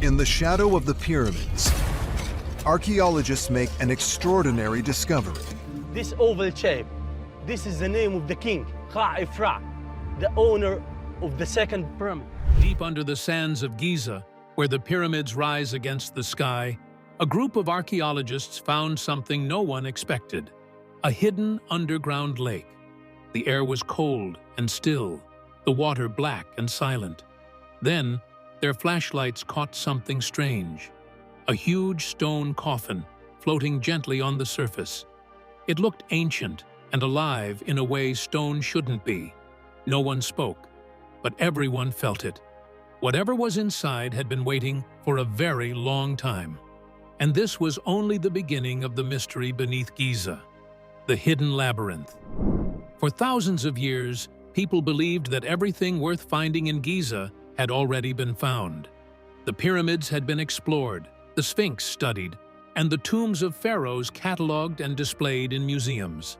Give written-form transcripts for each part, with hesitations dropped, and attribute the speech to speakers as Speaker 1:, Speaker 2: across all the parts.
Speaker 1: In the shadow of the pyramids, archaeologists make an extraordinary discovery.
Speaker 2: This oval shape, this is the name of the king, Khafra, the owner of the second pyramid.
Speaker 3: Deep under the sands of Giza, where the pyramids rise against the sky, a group of archaeologists found something no one expected: a hidden underground lake. The air was cold and still, the water black and silent. Then, their flashlights caught something strange: a huge stone coffin floating gently on the surface. It looked ancient and alive in a way stone shouldn't be. No one spoke, but everyone felt it. Whatever was inside had been waiting for a very long time. And this was only the beginning of the mystery beneath Giza, the hidden labyrinth. For thousands of years, people believed that everything worth finding in Giza had already been found. The pyramids had been explored, the Sphinx studied, and the tombs of pharaohs catalogued and displayed in museums.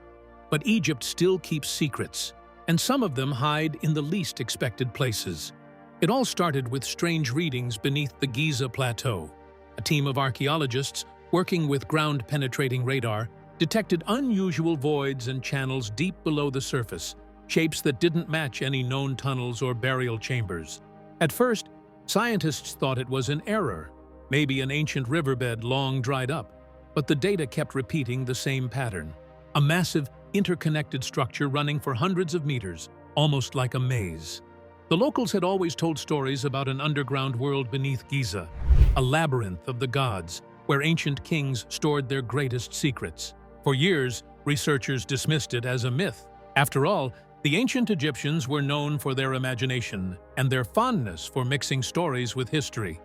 Speaker 3: But Egypt still keeps secrets, and some of them hide in the least expected places. It all started with strange readings beneath the Giza Plateau. A team of archaeologists, working with ground-penetrating radar, detected unusual voids and channels deep below the surface, shapes that didn't match any known tunnels or burial chambers. At first, scientists thought it was an error, maybe an ancient riverbed long dried up, but the data kept repeating the same pattern: a massive, interconnected structure running for hundreds of meters, almost like a maze. The locals had always told stories about an underground world beneath Giza, a labyrinth of the gods, where ancient kings stored their greatest secrets. For years, researchers dismissed it as a myth. After all, the ancient Egyptians were known for their imagination and their fondness for mixing stories with history.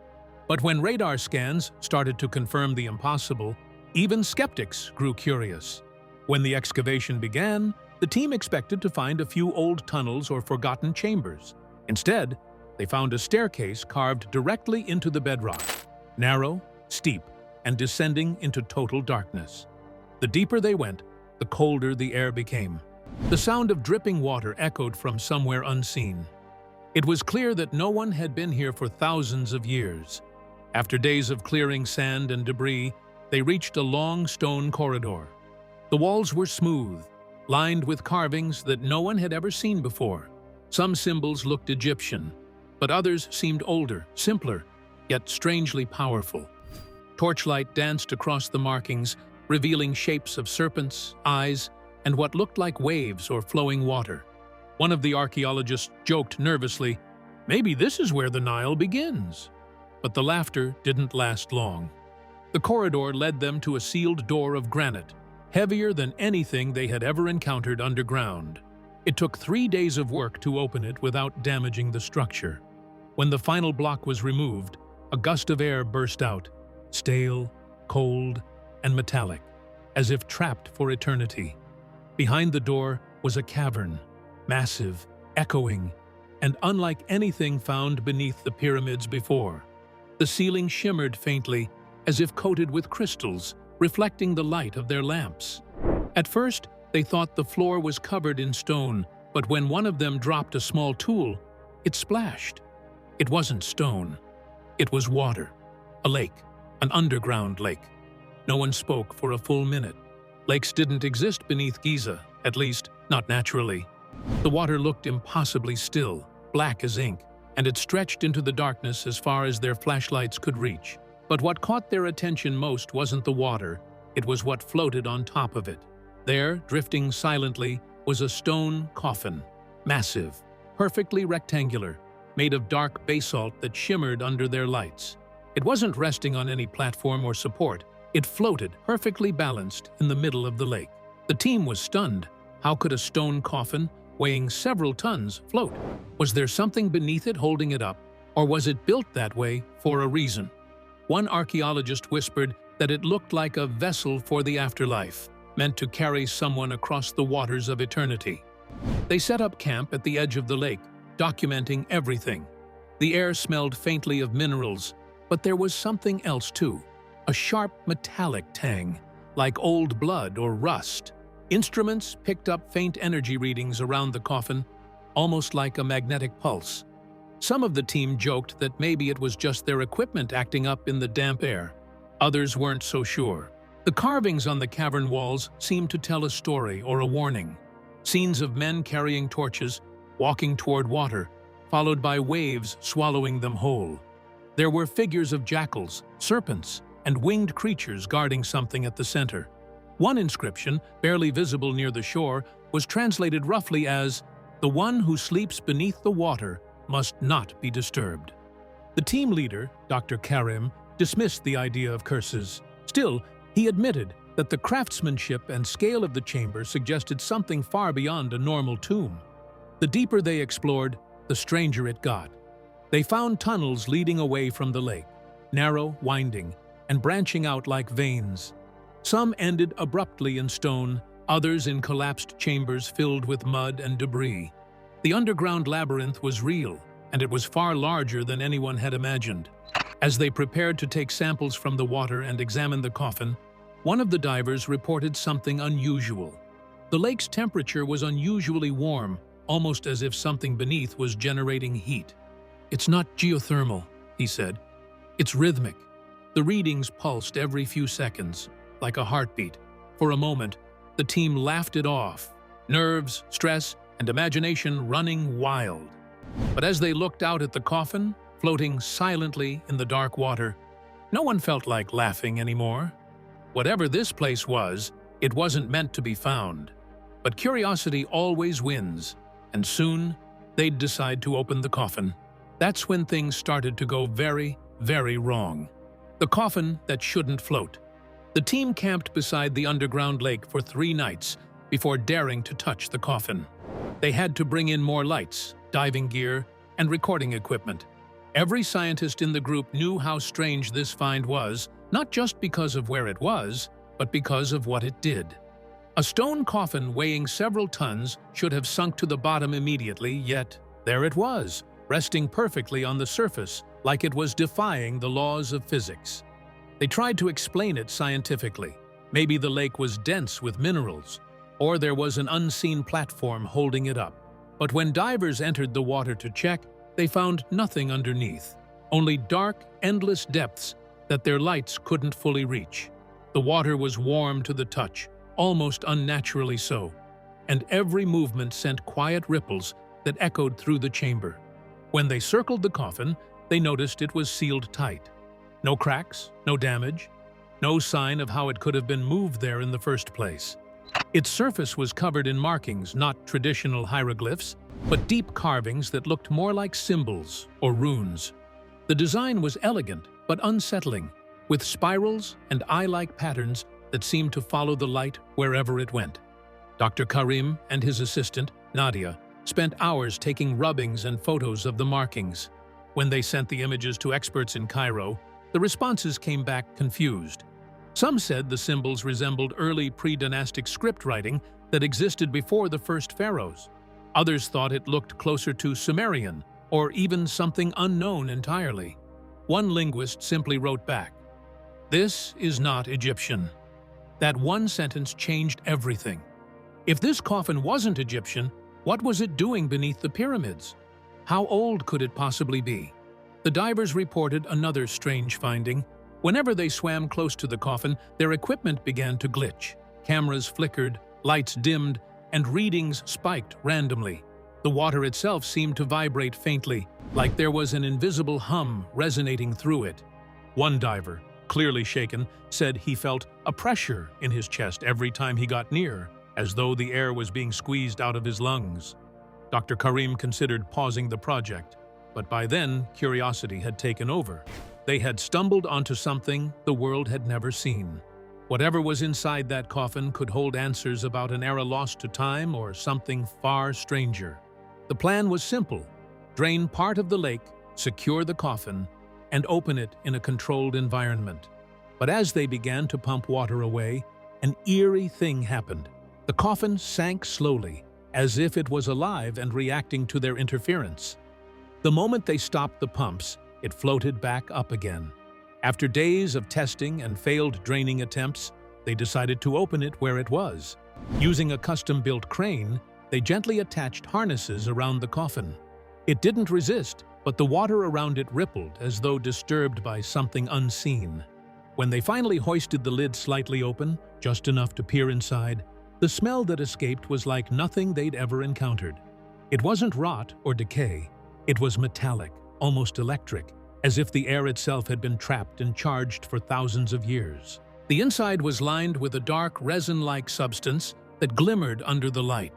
Speaker 3: But when radar scans started to confirm the impossible, even skeptics grew curious. When the excavation began, the team expected to find a few old tunnels or forgotten chambers. Instead, they found a staircase carved directly into the bedrock, narrow, steep, and descending into total darkness. The deeper they went, the colder the air became. The sound of dripping water echoed from somewhere unseen. It was clear that no one had been here for thousands of years. After days of clearing sand and debris, they reached a long stone corridor. The walls were smooth, lined with carvings that no one had ever seen before. Some symbols looked Egyptian, but others seemed older, simpler, yet strangely powerful. Torchlight danced across the markings, revealing shapes of serpents, eyes, and what looked like waves or flowing water. One of the archaeologists joked nervously, "Maybe this is where the Nile begins." But the laughter didn't last long. The corridor led them to a sealed door of granite, heavier than anything they had ever encountered underground. It took 3 days of work to open it without damaging the structure. When the final block was removed, a gust of air burst out, stale, cold, and metallic, as if trapped for eternity. Behind the door was a cavern, massive, echoing, and unlike anything found beneath the pyramids before. The ceiling shimmered faintly, as if coated with crystals, reflecting the light of their lamps. At first, they thought the floor was covered in stone, but when one of them dropped a small tool, it splashed. It wasn't stone. It was water. A lake. An underground lake. No one spoke for a full minute. Lakes didn't exist beneath Giza, at least, not naturally. The water looked impossibly still, black as ink, and it stretched into the darkness as far as their flashlights could reach. But what caught their attention most wasn't the water, it was what floated on top of it. There, drifting silently, was a stone coffin, massive, perfectly rectangular, made of dark basalt that shimmered under their lights. It wasn't resting on any platform or support. It floated, perfectly balanced, in the middle of the lake. The team was stunned. How could a stone coffin, weighing several tons, float? Was there something beneath it holding it up, or was it built that way for a reason? One archaeologist whispered that it looked like a vessel for the afterlife, meant to carry someone across the waters of eternity. They set up camp at the edge of the lake, documenting everything. The air smelled faintly of minerals, but there was something else too. A sharp metallic tang, like old blood or rust. Instruments picked up faint energy readings around the coffin, almost like a magnetic pulse. Some of the team joked that maybe it was just their equipment acting up in the damp air. Others weren't so sure. The carvings on the cavern walls seemed to tell a story or a warning. Scenes of men carrying torches, walking toward water, followed by waves swallowing them whole. There were figures of jackals, serpents, and winged creatures guarding something at the center. One inscription, barely visible near the shore, was translated roughly as, "The one who sleeps beneath the water must not be disturbed." The team leader, Dr. Karim, dismissed the idea of curses. Still, he admitted that the craftsmanship and scale of the chamber suggested something far beyond a normal tomb. The deeper they explored, the stranger it got. They found tunnels leading away from the lake, narrow, winding, and branching out like veins. Some ended abruptly in stone, others in collapsed chambers filled with mud and debris. The underground labyrinth was real, and it was far larger than anyone had imagined. As they prepared to take samples from the water and examine the coffin, one of the divers reported something unusual. The lake's temperature was unusually warm, almost as if something beneath was generating heat. "It's not geothermal," he said. "It's rhythmic." The readings pulsed every few seconds, like a heartbeat. For a moment, the team laughed it off, nerves, stress, and imagination running wild. But as they looked out at the coffin, floating silently in the dark water, no one felt like laughing anymore. Whatever this place was, it wasn't meant to be found. But curiosity always wins, and soon they'd decide to open the coffin. That's when things started to go very, very wrong. The coffin that shouldn't float. The team camped beside the underground lake for 3 nights before daring to touch the coffin. They had to bring in more lights, diving gear, and recording equipment. Every scientist in the group knew how strange this find was, not just because of where it was, but because of what it did. A stone coffin weighing several tons should have sunk to the bottom immediately, yet there it was, resting perfectly on the surface, like it was defying the laws of physics. They tried to explain it scientifically. Maybe the lake was dense with minerals, or there was an unseen platform holding it up. But when divers entered the water to check, they found nothing underneath, only dark, endless depths that their lights couldn't fully reach. The water was warm to the touch, almost unnaturally so, and every movement sent quiet ripples that echoed through the chamber. When they circled the coffin, they noticed it was sealed tight. No cracks, no damage, no sign of how it could have been moved there in the first place. Its surface was covered in markings, not traditional hieroglyphs, but deep carvings that looked more like symbols or runes. The design was elegant but unsettling, with spirals and eye-like patterns that seemed to follow the light wherever it went. Dr. Karim and his assistant, Nadia, spent hours taking rubbings and photos of the markings. When they sent the images to experts in Cairo, the responses came back confused. Some said the symbols resembled early pre-dynastic script writing that existed before the first pharaohs. Others thought it looked closer to Sumerian, or even something unknown entirely. One linguist simply wrote back, "This is not Egyptian." That one sentence changed everything. If this coffin wasn't Egyptian, what was it doing beneath the pyramids? How old could it possibly be? The divers reported another strange finding. Whenever they swam close to the coffin, their equipment began to glitch. Cameras flickered, lights dimmed, and readings spiked randomly. The water itself seemed to vibrate faintly, like there was an invisible hum resonating through it. One diver, clearly shaken, said he felt a pressure in his chest every time he got near, as though the air was being squeezed out of his lungs. Dr. Karim considered pausing the project, but by then curiosity had taken over. They had stumbled onto something the world had never seen. Whatever was inside that coffin could hold answers about an era lost to time or something far stranger. The plan was simple: drain part of the lake, secure the coffin, and open it in a controlled environment. But as they began to pump water away, an eerie thing happened. The coffin sank slowly, as if it was alive and reacting to their interference. The moment they stopped the pumps, it floated back up again. After days of testing and failed draining attempts, they decided to open it where it was. Using a custom-built crane, they gently attached harnesses around the coffin. It didn't resist, but the water around it rippled as though disturbed by something unseen. When they finally hoisted the lid slightly open, just enough to peer inside, the smell that escaped was like nothing they'd ever encountered. It wasn't rot or decay. It was metallic, almost electric, as if the air itself had been trapped and charged for thousands of years. The inside was lined with a dark, resin-like substance that glimmered under the light.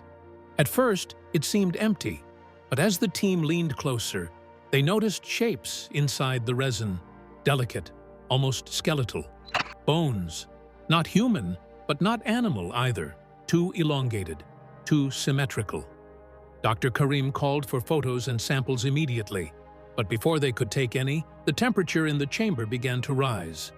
Speaker 3: At first, it seemed empty, but as the team leaned closer, they noticed shapes inside the resin, delicate, almost skeletal. Bones, not human, but not animal either, too elongated, too symmetrical. Dr. Karim called for photos and samples immediately, but before they could take any, the temperature in the chamber began to rise.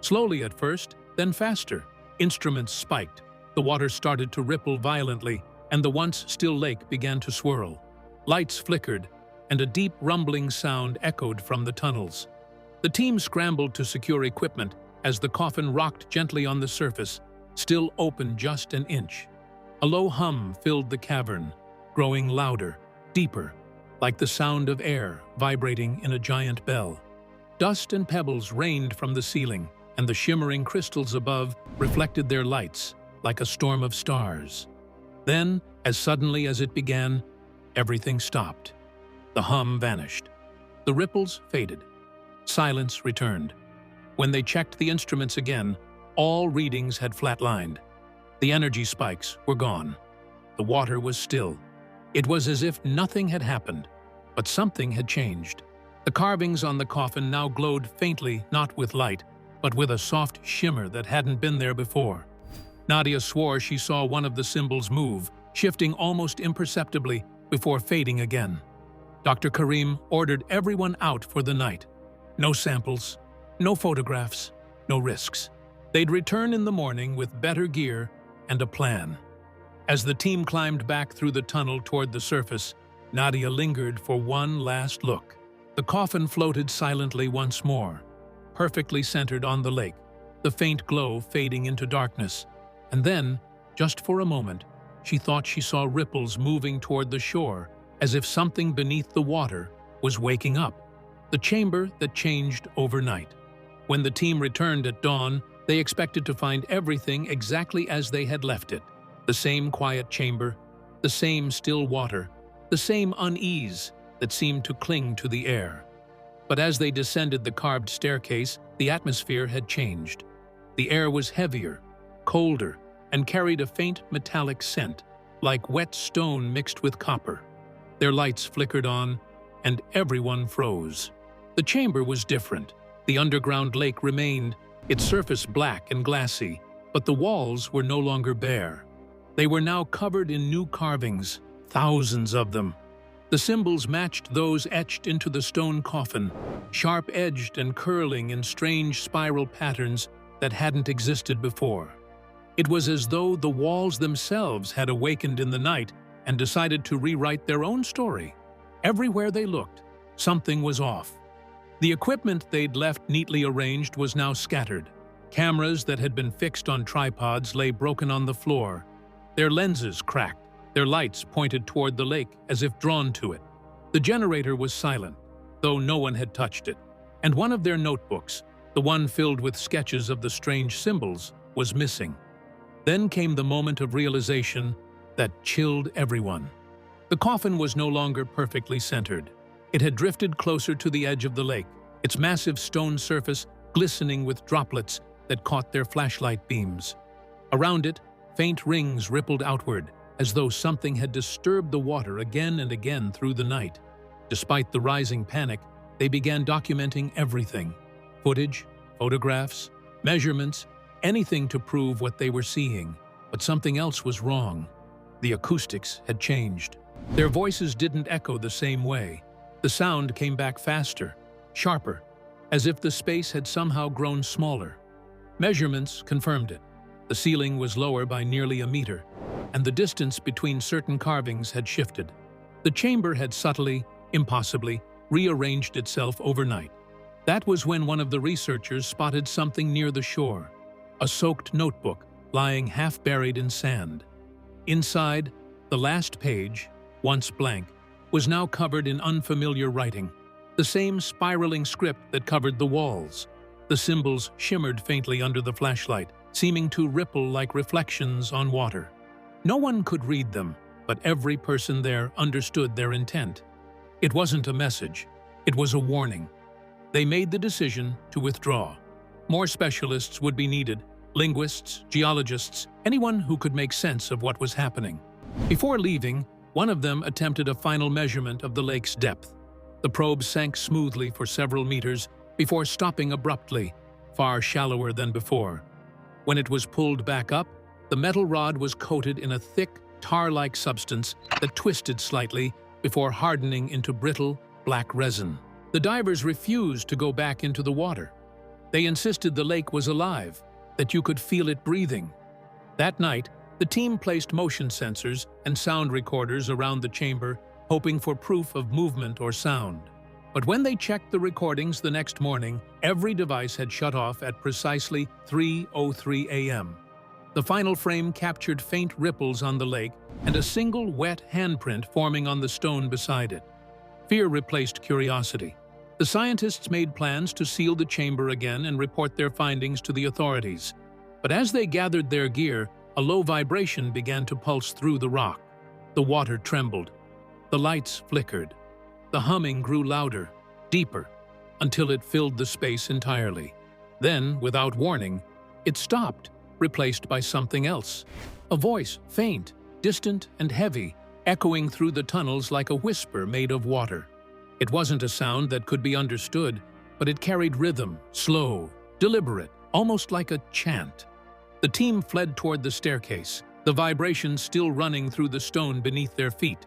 Speaker 3: Slowly at first, then faster. Instruments spiked, the water started to ripple violently, and the once still lake began to swirl. Lights flickered, and a deep rumbling sound echoed from the tunnels. The team scrambled to secure equipment as the coffin rocked gently on the surface, still open just an inch. A low hum filled the cavern, growing louder, deeper, like the sound of air vibrating in a giant bell. Dust and pebbles rained from the ceiling, and the shimmering crystals above reflected their lights like a storm of stars. Then, as suddenly as it began, everything stopped. The hum vanished. The ripples faded. Silence returned. When they checked the instruments again, all readings had flatlined. The energy spikes were gone. The water was still. It was as if nothing had happened, but something had changed. The carvings on the coffin now glowed faintly, not with light, but with a soft shimmer that hadn't been there before. Nadia swore she saw one of the symbols move, shifting almost imperceptibly before fading again. Dr. Karim ordered everyone out for the night. No samples, no photographs, no risks. They'd return in the morning with better gear and a plan. As the team climbed back through the tunnel toward the surface, Nadia lingered for one last look. The coffin floated silently once more, perfectly centered on the lake, the faint glow fading into darkness. And then, just for a moment, she thought she saw ripples moving toward the shore, as if something beneath the water was waking up. The chamber that changed overnight. When the team returned at dawn, they expected to find everything exactly as they had left it. The same quiet chamber, the same still water, the same unease that seemed to cling to the air. But as they descended the carved staircase, the atmosphere had changed. The air was heavier, colder, and carried a faint metallic scent, like wet stone mixed with copper. Their lights flickered on, and everyone froze. The chamber was different. The underground lake remained, its surface black and glassy, but the walls were no longer bare. They were now covered in new carvings, thousands of them. The symbols matched those etched into the stone coffin, sharp-edged and curling in strange spiral patterns that hadn't existed before. It was as though the walls themselves had awakened in the night and decided to rewrite their own story. Everywhere they looked, something was off. The equipment they'd left neatly arranged was now scattered. Cameras that had been fixed on tripods lay broken on the floor. Their lenses cracked, their lights pointed toward the lake as if drawn to it. The generator was silent, though no one had touched it, and one of their notebooks, the one filled with sketches of the strange symbols, was missing. Then came the moment of realization that chilled everyone. The coffin was no longer perfectly centered. It had drifted closer to the edge of the lake, its massive stone surface glistening with droplets that caught their flashlight beams. Around it, faint rings rippled outward, as though something had disturbed the water again and again through the night. Despite the rising panic, they began documenting everything: footage, photographs, measurements, anything to prove what they were seeing. But something else was wrong. The acoustics had changed. Their voices didn't echo the same way. The sound came back faster, sharper, as if the space had somehow grown smaller. Measurements confirmed it. The ceiling was lower by nearly a meter, and the distance between certain carvings had shifted. The chamber had subtly, impossibly, rearranged itself overnight. That was when one of the researchers spotted something near the shore, a soaked notebook lying half buried in sand. Inside, the last page, once blank, was now covered in unfamiliar writing. the same spiraling script that covered the walls. The symbols shimmered faintly under the flashlight, seeming to ripple like reflections on water. No one could read them, but every person there understood their intent. It wasn't a message, it was a warning. They made the decision to withdraw. More specialists would be needed, linguists, geologists, anyone who could make sense of what was happening. Before leaving, one of them attempted a final measurement of the lake's depth. The probe sank smoothly for several meters before stopping abruptly, far shallower than before. When it was pulled back up, the metal rod was coated in a thick, tar-like substance that twisted slightly before hardening into brittle, black resin. The divers refused to go back into the water. They insisted the lake was alive, that you could feel it breathing. That night, the team placed motion sensors and sound recorders around the chamber, hoping for proof of movement or sound. But when they checked the recordings the next morning, every device had shut off at precisely 3:03 a.m. The final frame captured faint ripples on the lake and a single wet handprint forming on the stone beside it. Fear replaced curiosity. The scientists made plans to seal the chamber again and report their findings to the authorities. But as they gathered their gear, a low vibration began to pulse through the rock. The water trembled. The lights flickered. The humming grew louder, deeper, until it filled the space entirely. Then, without warning, it stopped, replaced by something else. A voice, faint, distant, and heavy, echoing through the tunnels like a whisper made of water. It wasn't a sound that could be understood, but it carried rhythm, slow, deliberate, almost like a chant. The team fled toward the staircase, the vibration still running through the stone beneath their feet.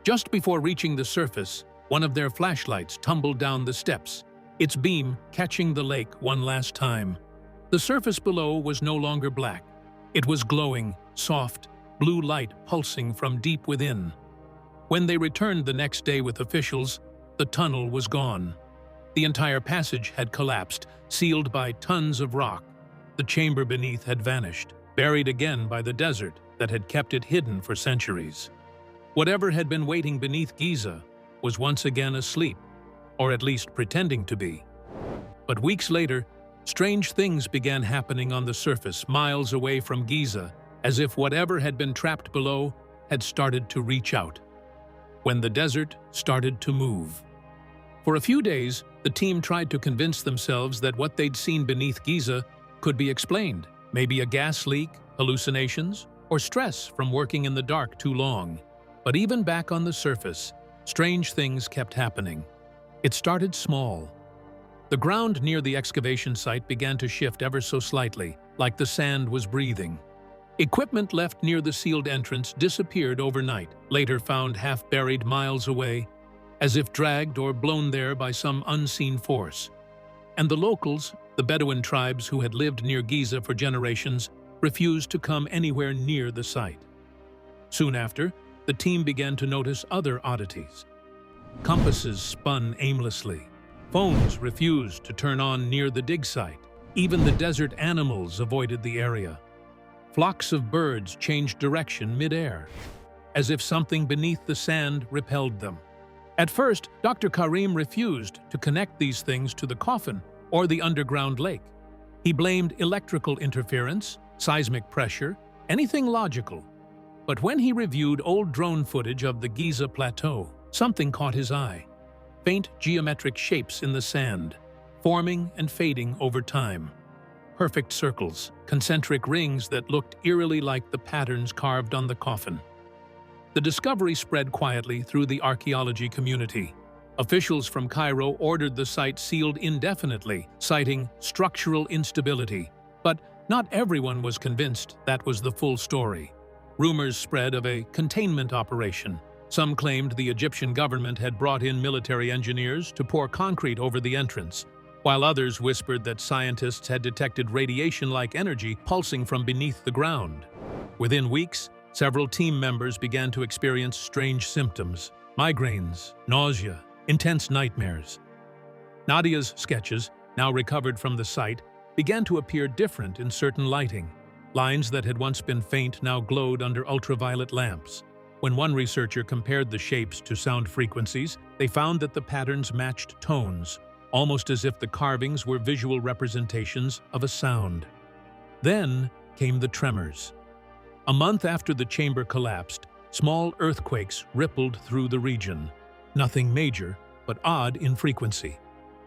Speaker 3: Just before reaching the surface, one of their flashlights tumbled down the steps, its beam catching the lake one last time. The surface below was no longer black. It was glowing, soft, blue light pulsing from deep within. When they returned the next day with officials, the tunnel was gone. The entire passage had collapsed, sealed by tons of rock. The chamber beneath had vanished, buried again by the desert that had kept it hidden for centuries. Whatever had been waiting beneath Giza was once again asleep, or at least pretending to be. But weeks later, strange things began happening on the surface miles away from Giza, as if whatever had been trapped below had started to reach out. When the desert started to move. For a few days, the team tried to convince themselves that what they'd seen beneath Giza could be explained, maybe a gas leak, hallucinations, or stress from working in the dark too long. But even back on the surface, strange things kept happening. It started small. The ground near the excavation site began to shift ever so slightly, like the sand was breathing. Equipment left near the sealed entrance disappeared overnight, later found half-buried miles away, as if dragged or blown there by some unseen force. And the locals, the Bedouin tribes who had lived near Giza for generations, refused to come anywhere near the site. Soon after, the team began to notice other oddities. Compasses spun aimlessly. Phones refused to turn on near the dig site. Even the desert animals avoided the area. Flocks of birds changed direction mid-air, as if something beneath the sand repelled them. At first, Dr. Karim refused to connect these things to the Coffin or the underground lake. He blamed electrical interference, seismic pressure, anything logical. But when he reviewed old drone footage of the Giza Plateau, something caught his eye. Faint geometric shapes in the sand, forming and fading over time. Perfect circles, concentric rings that looked eerily like the patterns carved on the coffin. The discovery spread quietly through the archaeology community. Officials from Cairo ordered the site sealed indefinitely, citing structural instability. But not everyone was convinced that was the full story. Rumors spread of a containment operation. Some claimed the Egyptian government had brought in military engineers to pour concrete over the entrance, while others whispered that scientists had detected radiation-like energy pulsing from beneath the ground. Within weeks, several team members began to experience strange symptoms: migraines, nausea, intense nightmares. Nadia's sketches, now recovered from the site, began to appear different in certain lighting. Lines that had once been faint now glowed under ultraviolet lamps. When one researcher compared the shapes to sound frequencies, they found that the patterns matched tones, almost as if the carvings were visual representations of a sound. Then came the tremors. A month after the chamber collapsed, small earthquakes rippled through the region. Nothing major, but odd in frequency.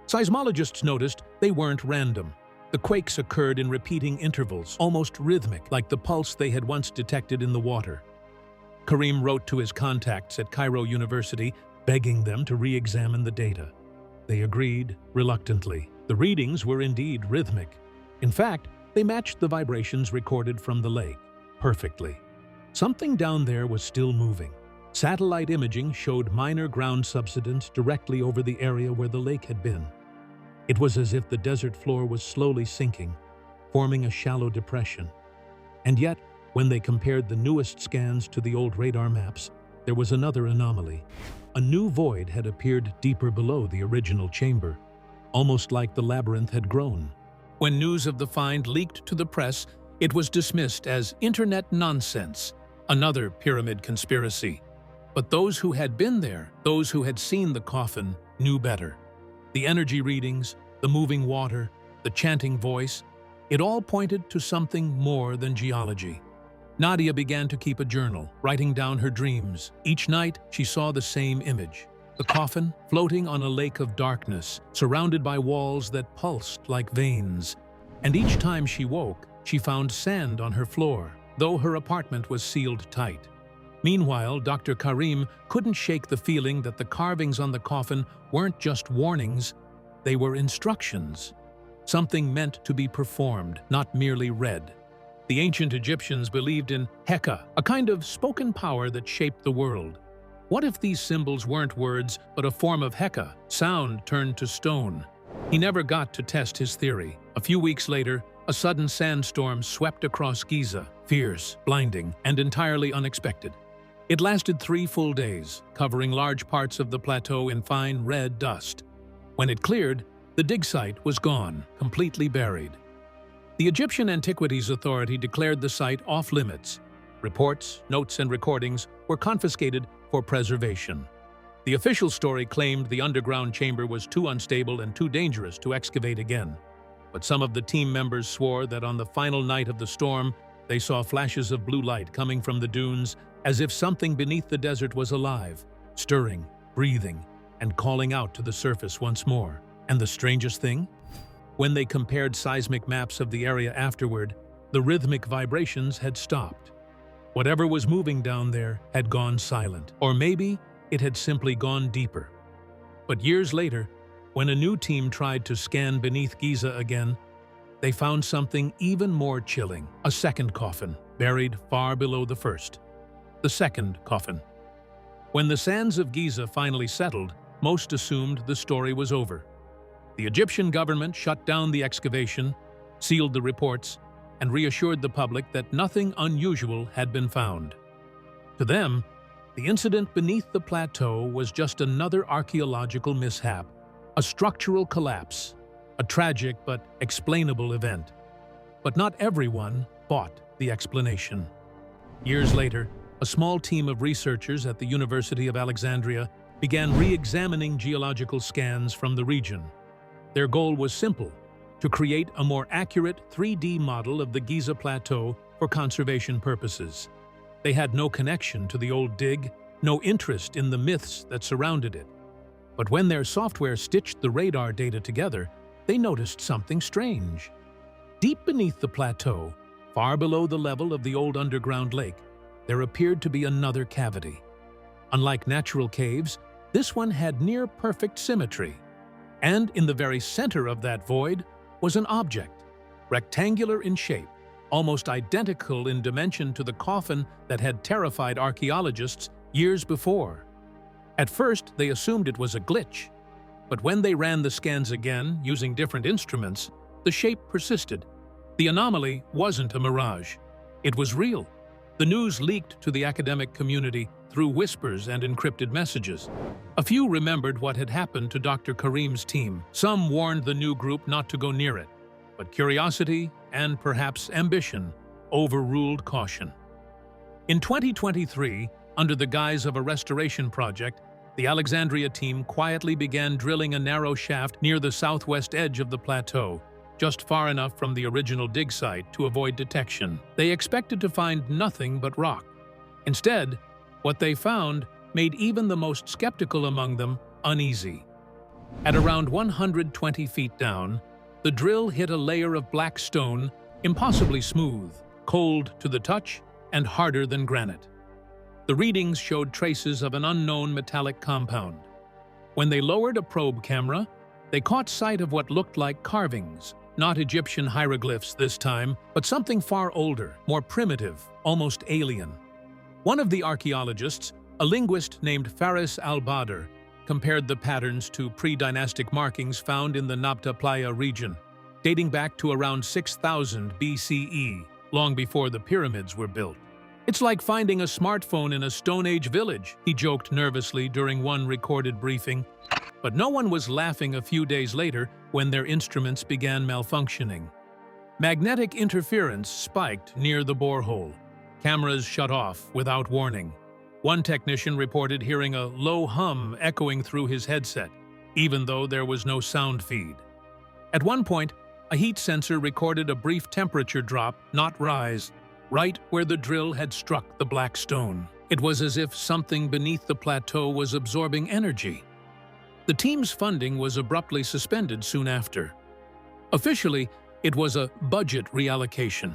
Speaker 3: Seismologists noticed they weren't random. The quakes occurred in repeating intervals, almost rhythmic, like the pulse they had once detected in the water. Karim wrote to his contacts at Cairo University, begging them to re-examine the data. They agreed reluctantly. The readings were indeed rhythmic. In fact, they matched the vibrations recorded from the lake perfectly. Something down there was still moving. Satellite imaging showed minor ground subsidence directly over the area where the lake had been. It was as if the desert floor was slowly sinking, forming a shallow depression. And yet, when they compared the newest scans to the old radar maps, there was another anomaly. A new void had appeared deeper below the original chamber, almost like the labyrinth had grown. When news of the find leaked to the press, it was dismissed as internet nonsense, another pyramid conspiracy. But those who had been there, those who had seen the coffin, knew better. The energy readings, the moving water, the chanting voice, it all pointed to something more than geology. Nadia began to keep a journal, writing down her dreams. Each night, she saw the same image. The coffin, floating on a lake of darkness, surrounded by walls that pulsed like veins. And each time she woke, she found sand on her floor, though her apartment was sealed tight. Meanwhile, Dr. Karim couldn't shake the feeling that the carvings on the coffin weren't just warnings, they were instructions. Something meant to be performed, not merely read. The ancient Egyptians believed in Heka, a kind of spoken power that shaped the world. What if these symbols weren't words, but a form of Heka, sound turned to stone? He never got to test his theory. A few weeks later, a sudden sandstorm swept across Giza, fierce, blinding, and entirely unexpected. It lasted 3 full days, covering large parts of the plateau in fine red dust. When it cleared, the dig site was gone, completely buried. The Egyptian Antiquities Authority declared the site off-limits. Reports, notes, and recordings were confiscated for preservation. The official story claimed the underground chamber was too unstable and too dangerous to excavate again. But some of the team members swore that on the final night of the storm, they saw flashes of blue light coming from the dunes, as if something beneath the desert was alive, stirring, breathing, and calling out to the surface once more. And the strangest thing? When they compared seismic maps of the area afterward, the rhythmic vibrations had stopped. Whatever was moving down there had gone silent, or maybe it had simply gone deeper. But years later, when a new team tried to scan beneath Giza again, they found something even more chilling, a second coffin, buried far below the first. The second coffin. When the sands of Giza finally settled, most assumed the story was over. The Egyptian government shut down the excavation, sealed the reports, and reassured the public that nothing unusual had been found. To them, the incident beneath the plateau was just another archaeological mishap, a structural collapse, a tragic but explainable event. But not everyone bought the explanation. Years later, a small team of researchers at the University of Alexandria began re-examining geological scans from the region. Their goal was simple: to create a more accurate 3D model of the Giza Plateau for conservation purposes. They had no connection to the old dig, no interest in the myths that surrounded it. But when their software stitched the radar data together, they noticed something strange. Deep beneath the plateau, far below the level of the old underground lake, there appeared to be another cavity. Unlike natural caves, this one had near-perfect symmetry. And in the very center of that void was an object, rectangular in shape, almost identical in dimension to the coffin that had terrified archaeologists years before. At first, they assumed it was a glitch, but when they ran the scans again using different instruments, the shape persisted. The anomaly wasn't a mirage. It was real. The news leaked to the academic community through whispers and encrypted messages. A few remembered what had happened to Dr. Karim's team. Some warned the new group not to go near it, but curiosity and perhaps ambition overruled caution. In 2023, Under the guise of a restoration project, the Alexandria team quietly began drilling a narrow shaft near the southwest edge of the plateau, just far enough from the original dig site to avoid detection. They expected to find nothing but rock. Instead, what they found made even the most skeptical among them uneasy. At around 120 feet down, the drill hit a layer of black stone, impossibly smooth, cold to the touch, and harder than granite. The readings showed traces of an unknown metallic compound. When they lowered a probe camera, they caught sight of what looked like carvings, not Egyptian hieroglyphs this time, but something far older, more primitive, almost alien. One of the archaeologists, a linguist named Faris al-Badr, compared the patterns to pre-dynastic markings found in the Nabta Playa region, dating back to around 6000 BCE, long before the pyramids were built. "It's like finding a smartphone in a Stone Age village," he joked nervously during one recorded briefing. But no one was laughing a few days later when their instruments began malfunctioning. Magnetic interference spiked near the borehole. Cameras shut off without warning. One technician reported hearing a low hum echoing through his headset, even though there was no sound feed. At one point, a heat sensor recorded a brief temperature drop, not rise, right where the drill had struck the black stone. It was as if something beneath the plateau was absorbing energy. The team's funding was abruptly suspended soon after. Officially, it was a budget reallocation.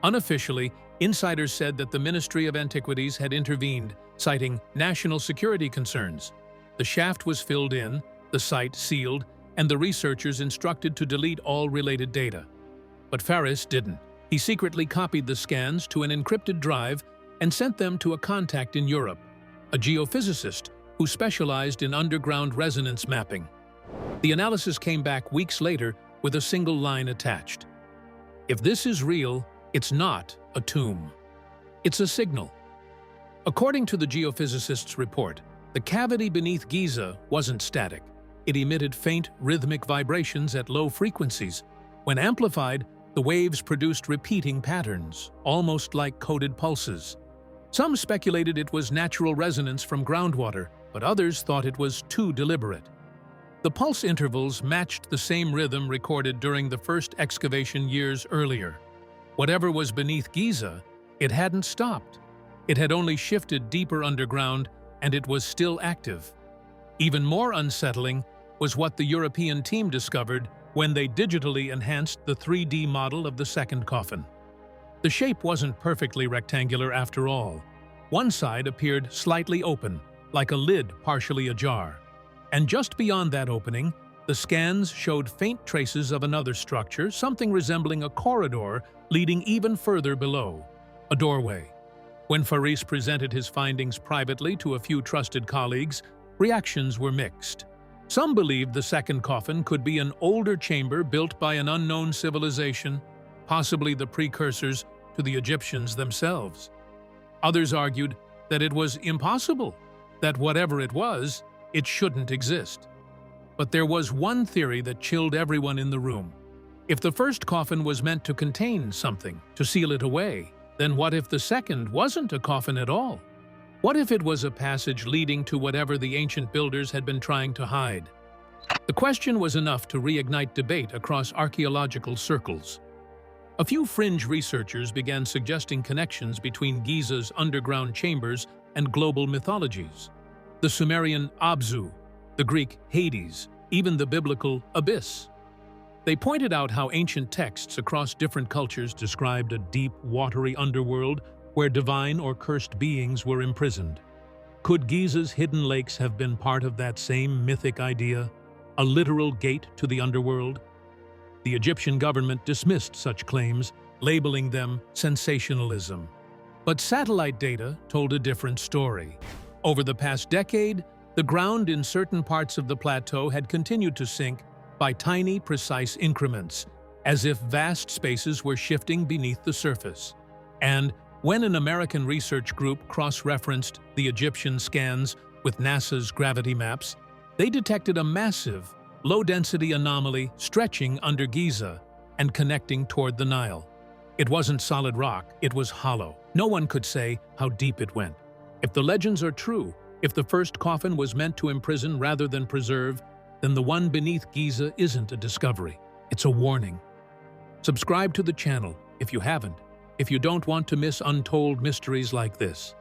Speaker 3: Unofficially, insiders said that the Ministry of Antiquities had intervened, citing national security concerns. The shaft was filled in, the site sealed, and the researchers instructed to delete all related data. But Faris didn't. He secretly copied the scans to an encrypted drive and sent them to a contact in Europe, a geophysicist who specialized in underground resonance mapping. The analysis came back weeks later with a single line attached. "If this is real, it's not a tomb. It's a signal." According to the geophysicist's report, the cavity beneath Giza wasn't static. It emitted faint, rhythmic vibrations at low frequencies. When amplified, the waves produced repeating patterns, almost like coded pulses. Some speculated it was natural resonance from groundwater, but others thought it was too deliberate. The pulse intervals matched the same rhythm recorded during the first excavation years earlier. Whatever was beneath Giza, it hadn't stopped. It had only shifted deeper underground, and it was still active. Even more unsettling was what the European team discovered when they digitally enhanced the 3D model of the second coffin. The shape wasn't perfectly rectangular after all. One side appeared slightly open, like a lid partially ajar. And just beyond that opening, the scans showed faint traces of another structure, something resembling a corridor leading even further below, a doorway. When Faris presented his findings privately to a few trusted colleagues, reactions were mixed. Some believed the second coffin could be an older chamber built by an unknown civilization, possibly the precursors to the Egyptians themselves. Others argued that it was impossible, that whatever it was, it shouldn't exist. But there was one theory that chilled everyone in the room. If the first coffin was meant to contain something, to seal it away, then what if the second wasn't a coffin at all? What if it was a passage leading to whatever the ancient builders had been trying to hide? The question was enough to reignite debate across archaeological circles. A few fringe researchers began suggesting connections between Giza's underground chambers and global mythologies. The Sumerian Abzu, the Greek Hades, even the biblical Abyss. They pointed out how ancient texts across different cultures described a deep, watery underworld where divine or cursed beings were imprisoned. Could Giza's hidden lakes have been part of that same mythic idea, a literal gate to the underworld? The Egyptian government dismissed such claims, labeling them sensationalism. But satellite data told a different story. Over the past decade, the ground in certain parts of the plateau had continued to sink by tiny, precise increments, as if vast spaces were shifting beneath the surface. And when an American research group cross-referenced the Egyptian scans with NASA's gravity maps, they detected a massive, low-density anomaly stretching under Giza and connecting toward the Nile. It wasn't solid rock, it was hollow. No one could say how deep it went. If the legends are true, if the first coffin was meant to imprison rather than preserve, then the one beneath Giza isn't a discovery, it's a warning. Subscribe to the channel if you haven't, if you don't want to miss untold mysteries like this.